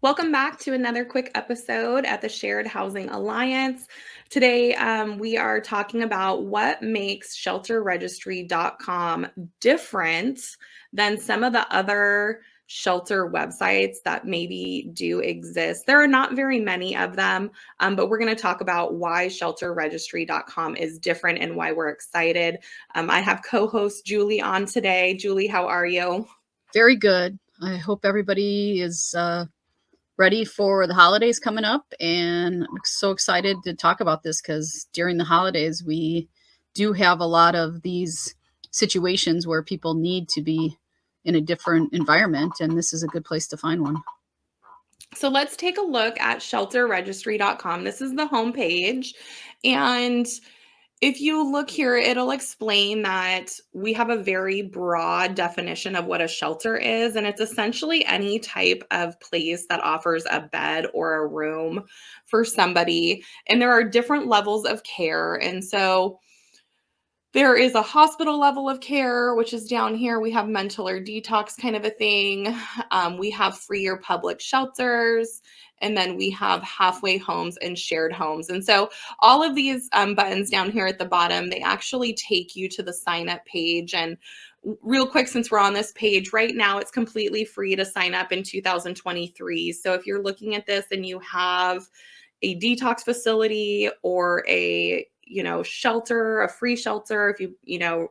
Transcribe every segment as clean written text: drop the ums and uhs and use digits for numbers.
Welcome back to another quick episode at the Shared Housing Alliance. Today, we are talking about what makes shelterregistry.com different than some of the other shelter websites that maybe do exist. There are not very many of them, but we're going to talk about why shelterregistry.com is different and why we're excited. I have co-host Julie on today. Julie, how are you? Very good. I hope everybody is ready for the holidays coming up, and I'm so excited to talk about this because during the holidays we do have a lot of these situations where people need to be in a different environment, and this is a good place to find one. So let's take a look at shelterregistry.com. This is the homepage. And if you look here, it'll explain that we have a very broad definition of what a shelter is. And it's essentially any type of place that offers a bed or a room for somebody. And there are different levels of care. And so there is a hospital level of care, which is down here. We have mental or detox kind of a thing. We have free or public shelters. And then we have halfway homes and shared homes. And so all of these buttons down here at the bottom, they actually take you to the sign up page. And real quick, since we're on this page right now, it's completely free to sign up in 2023. So if you're looking at this and you have a detox facility or a shelter, a free shelter, if you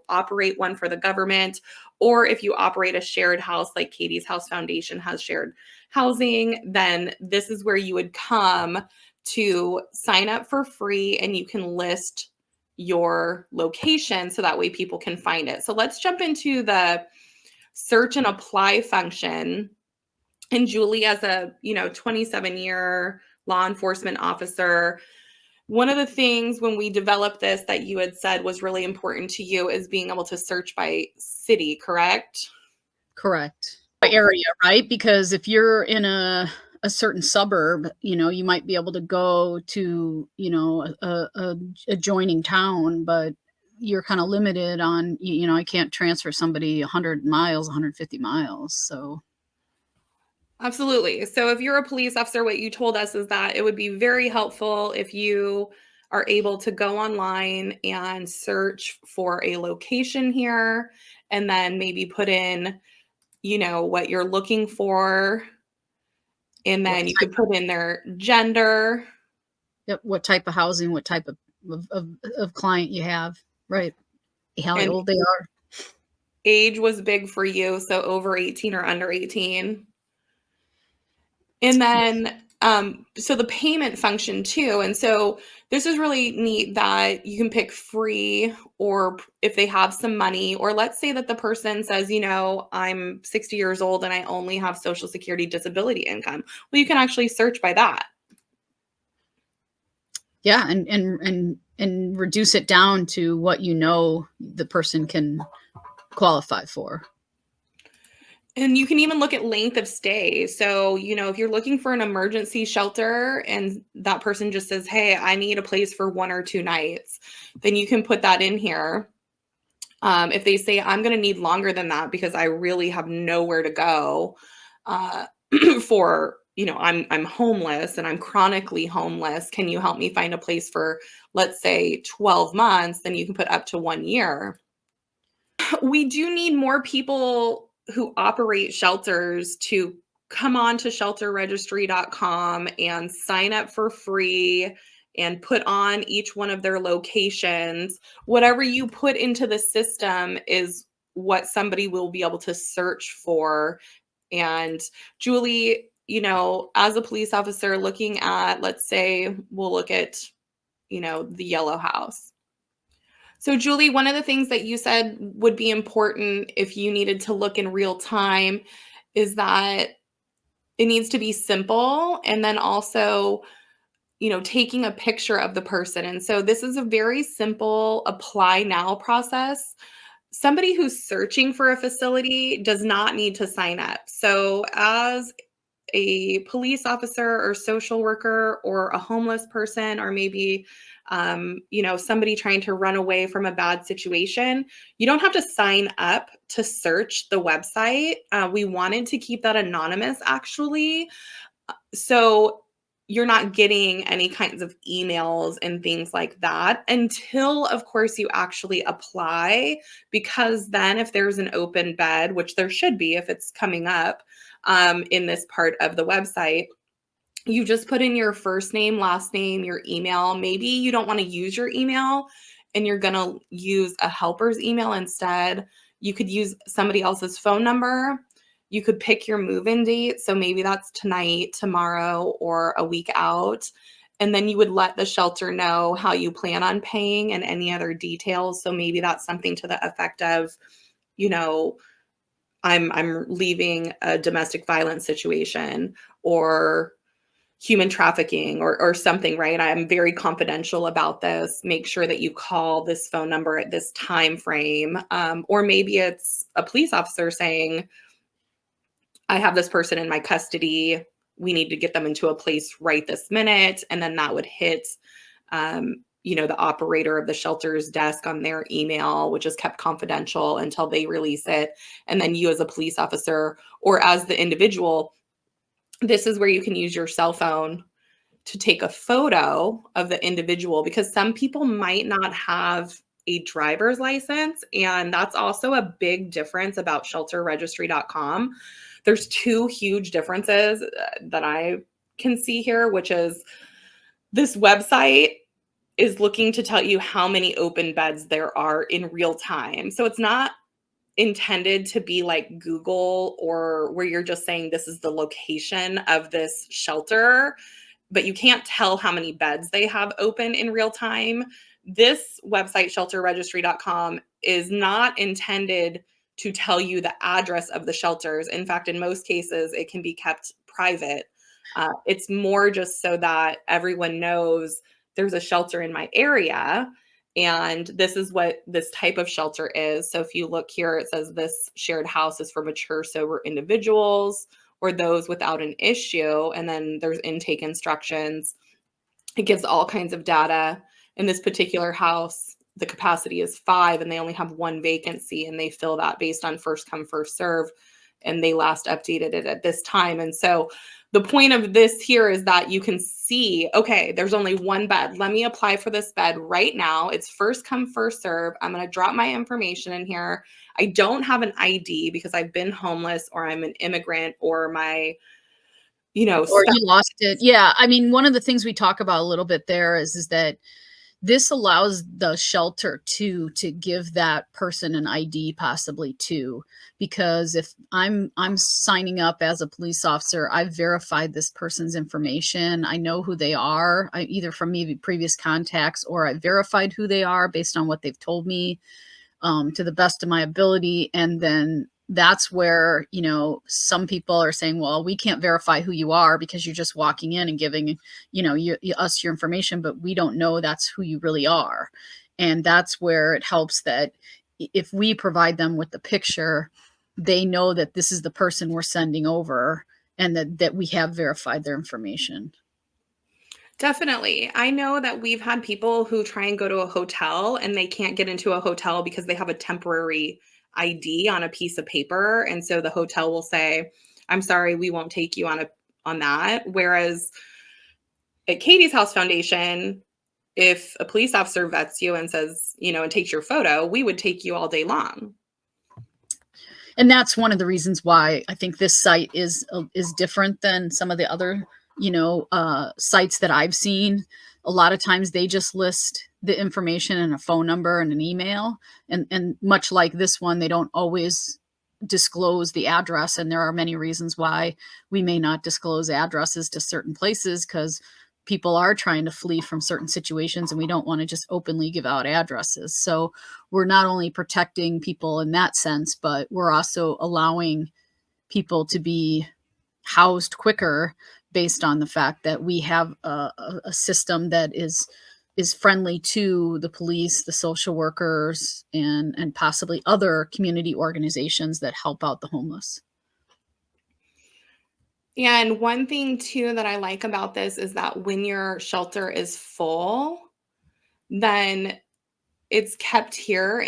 operate one for the government, or if you operate a shared house like Katie's House Foundation has shared housing, then this is where you would come to sign up for free, and you can list your location so that way people can find it. So let's jump into the search and apply function. And Julie, as a 27-year law enforcement officer, one of the things when we developed this that you had said was really important to you is being able to search by city, correct? Correct. Area, right? Because if you're in a certain suburb, you might be able to go to, a adjoining town, but you're kind of limited on, I can't transfer somebody 100 miles, 150 miles. So Absolutely. So if you're a police officer, what you told us is that it would be very helpful if you are able to go online and search for a location here and then maybe put in, what you're looking for. And what then you type, could put in their gender. what type of housing, what type of client you have, right? How And old they are. age was big for you, so over 18 or under 18. And then, so the payment function too. And so this is really neat that you can pick free, or if they have some money, or let's say that the person says, I'm 60 years old and I only have Social Security disability income. Well, you can actually search by that. Yeah, and reduce it down to what the person can qualify for. And you can even look at length of stay. So, if you're looking for an emergency shelter and that person just says, hey, I need a place for 1 or 2 nights, then you can put that in here. If they say, I'm going to need longer than that because I really have nowhere to go for, I'm homeless and I'm chronically homeless. Can you help me find a place for, let's say, 12 months? Then you can put up to 1 year. We do need more people who operate shelters to come on to shelterregistry.com and sign up for free and put on each one of their locations. Whatever you put into the system is what somebody will be able to search for. And Julie, as a police officer looking at, let's say we'll look at, the yellow house. So, Julie, one of the things that you said would be important if you needed to look in real time is that it needs to be simple, and then also, taking a picture of the person. And so this is a very simple apply now process. Somebody who's searching for a facility does not need to sign up. So as a police officer or social worker or a homeless person, or maybe somebody trying to run away from a bad situation, you don't have to sign up to search the website. We wanted to keep that anonymous, actually. So you're not getting any kinds of emails and things like that until, of course, you actually apply, because then if there's an open bed, which there should be if it's coming up in this part of the website, you just put in your first name, last name, your email. Maybe you don't want to use your email and you're going to use a helper's email instead. You could use somebody else's phone number. You could pick your move-in date. So maybe that's tonight, tomorrow, or a week out. And then you would let the shelter know how you plan on paying and any other details. So maybe that's something to the effect of, you know, I'm leaving a domestic violence situation, or human trafficking, or something, right? I'm very confidential about this. Make sure that you call this phone number at this time frame. Or maybe it's a police officer saying, I have this person in my custody. We need to get them into a place right this minute. And then that would hit, the operator of the shelter's desk on their email, which is kept confidential until they release it. And then you as a police officer or as the individual, this is where you can use your cell phone to take a photo of the individual, because some people might not have a driver's license. And that's also a big difference about shelterregistry.com. There's two huge differences that I can see here, which is this website is looking to tell you how many open beds there are in real time. So it's not intended to be like Google, or where you're just saying this is the location of this shelter, but you can't tell how many beds they have open in real time. This website, shelterregistry.com, is not intended to tell you the address of the shelters. In fact, in most cases, it can be kept private. It's more just so that everyone knows there's a shelter in my area, and this is what this type of shelter is. So if you look here, it says this shared house is for mature, sober individuals or those without an issue. And then there's intake instructions. It gives all kinds of data. In this particular house, the capacity is 5 and they only have 1 vacancy, and they fill that based on first come, first serve. And they last updated it at this time. And so the point of this here is that you can see, okay, there's only 1 bed. Let me apply for this bed right now. It's first come, first serve. I'm going to drop my information in here. I don't have an ID because I've been homeless, or I'm an immigrant, or my, Or you lost it. Yeah. I mean, one of the things we talk about a little bit there is that this allows the shelter to give that person an ID possibly too, because if I'm signing up as a police officer, I've verified this person's information. I know who they are, either from maybe previous contacts, or I verified who they are based on what they've told me to the best of my ability. And then that's where, some people are saying, well, we can't verify who you are because you're just walking in and giving, us your information, but we don't know that's who you really are. And that's where it helps that if we provide them with the picture, they know that this is the person we're sending over, and that we have verified their information. Definitely. I know that we've had people who try and go to a hotel and they can't get into a hotel because they have a temporary ID on a piece of paper. And so the hotel will say, I'm sorry, we won't take you on that. Whereas at Katie's House Foundation, if a police officer vets you and says, and takes your photo, we would take you all day long. And that's one of the reasons why I think this site is different than some of the other, sites that I've seen. A lot of times they just list the information and a phone number and an email. And much like this one, they don't always disclose the address. And there are many reasons why we may not disclose addresses to certain places, because people are trying to flee from certain situations, and we don't want to just openly give out addresses. So we're not only protecting people in that sense, but we're also allowing people to be housed quicker based on the fact that we have a system that is friendly to the police, the social workers, and possibly other community organizations that help out the homeless. And one thing too that I like about this is that when your shelter is full, then it's kept here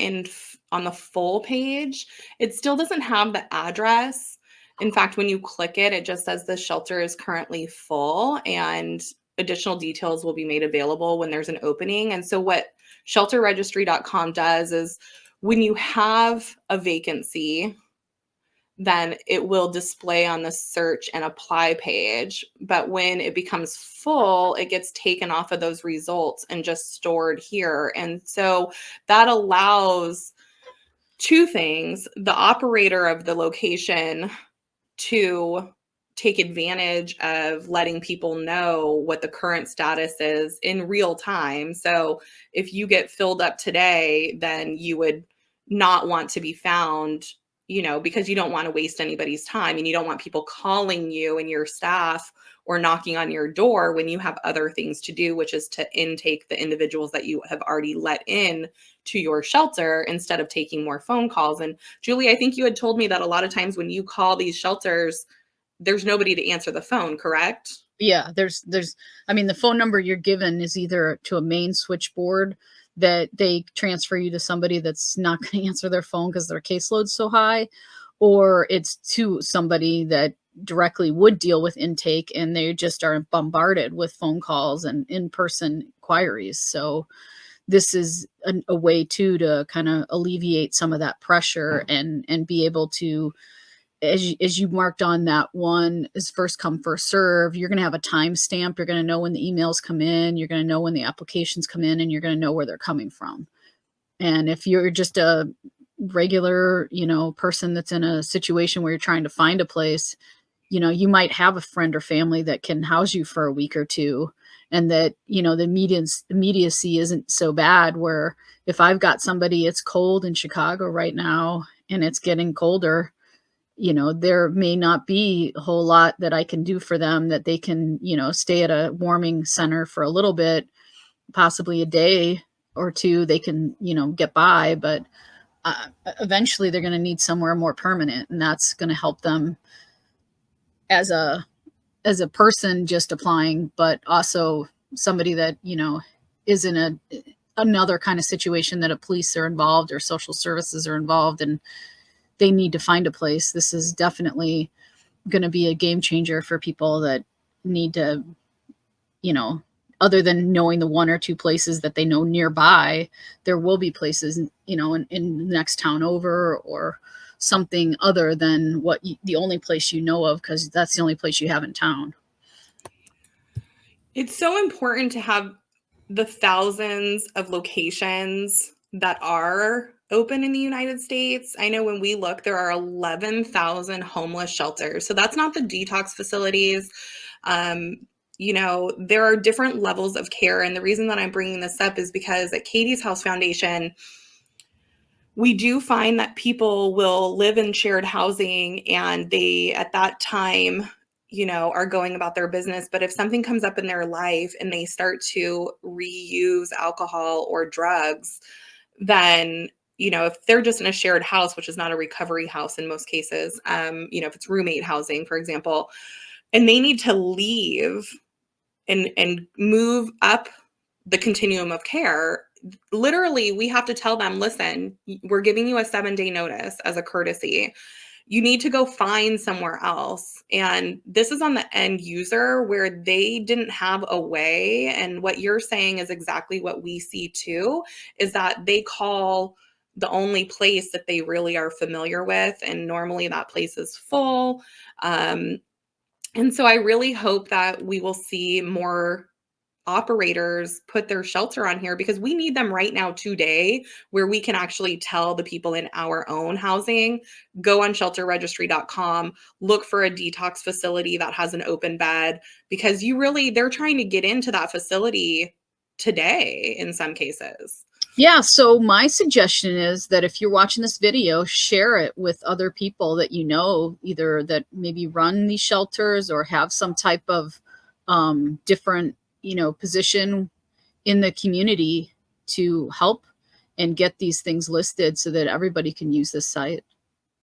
on the full page. It still doesn't have the address. In fact, when you click it, it just says the shelter is currently full and additional details will be made available when there's an opening. And so what shelterregistry.com does is when you have a vacancy, then it will display on the search and apply page. But when it becomes full, it gets taken off of those results and just stored here. And so that allows two things: the operator of the location to take advantage of letting people know what the current status is in real time. So if you get filled up today, then you would not want to be found, because you don't want to waste anybody's time and you don't want people calling you and your staff or knocking on your door when you have other things to do, which is to intake the individuals that you have already let in to your shelter instead of taking more phone calls. And Julie, I think you had told me that a lot of times when you call these shelters, there's nobody to answer the phone, correct? Yeah, I mean, the phone number you're given is either to a main switchboard that they transfer you to somebody that's not going to answer their phone because their caseload's so high, or it's to somebody that directly would deal with intake and they just are bombarded with phone calls and in-person inquiries. So this is a way to kind of alleviate some of that pressure and be able to, as you marked on that one, is first come, first serve. You're going to have a timestamp. You're going to know when the emails come in. You're going to know when the applications come in, and you're going to know where they're coming from. And if you're just a regular, person that's in a situation where you're trying to find a place, you might have a friend or family that can house you for a week or two, and that, the immediacy isn't so bad, where if I've got somebody, it's cold in Chicago right now and it's getting colder, there may not be a whole lot that I can do for them, that they can, stay at a warming center for a little bit, possibly a day or two, they can, get by, but eventually they're going to need somewhere more permanent, and that's going to help them as a person just applying, but also somebody that, is in another kind of situation that a police are involved or social services are involved and they need to find a place. This is definitely going to be a game changer for people that need to, other than knowing the one or two places that they know nearby, there will be places, in the next town over, or something other than the only place you know of, because that's the only place you have in town. It's so important to have the thousands of locations that are open in the United States. I know when we look, there are 11,000 homeless shelters. So that's not the detox facilities. There are different levels of care. And the reason that I'm bringing this up is because at Katie's House Foundation, we do find that people will live in shared housing and they, at that time, are going about their business. But if something comes up in their life and they start to reuse alcohol or drugs, then, if they're just in a shared house, which is not a recovery house in most cases, if it's roommate housing, for example, and they need to leave and move up the continuum of care, literally we have to tell them, listen, we're giving you a 7-day notice as a courtesy. You need to go find somewhere else. And this is on the end user, where they didn't have a way. And what you're saying is exactly what we see too, is that they call the only place that they really are familiar with. And normally that place is full. And so I really hope that we will see more operators put their shelter on here, because we need them right now today, where we can actually tell the people in our own housing, go on shelterregistry.com, look for a detox facility that has an open bed, because they're trying to get into that facility today in some cases. Yeah, so my suggestion is that if you're watching this video, share it with other people that either that maybe run these shelters or have some type of different position in the community to help and get these things listed so that everybody can use this site.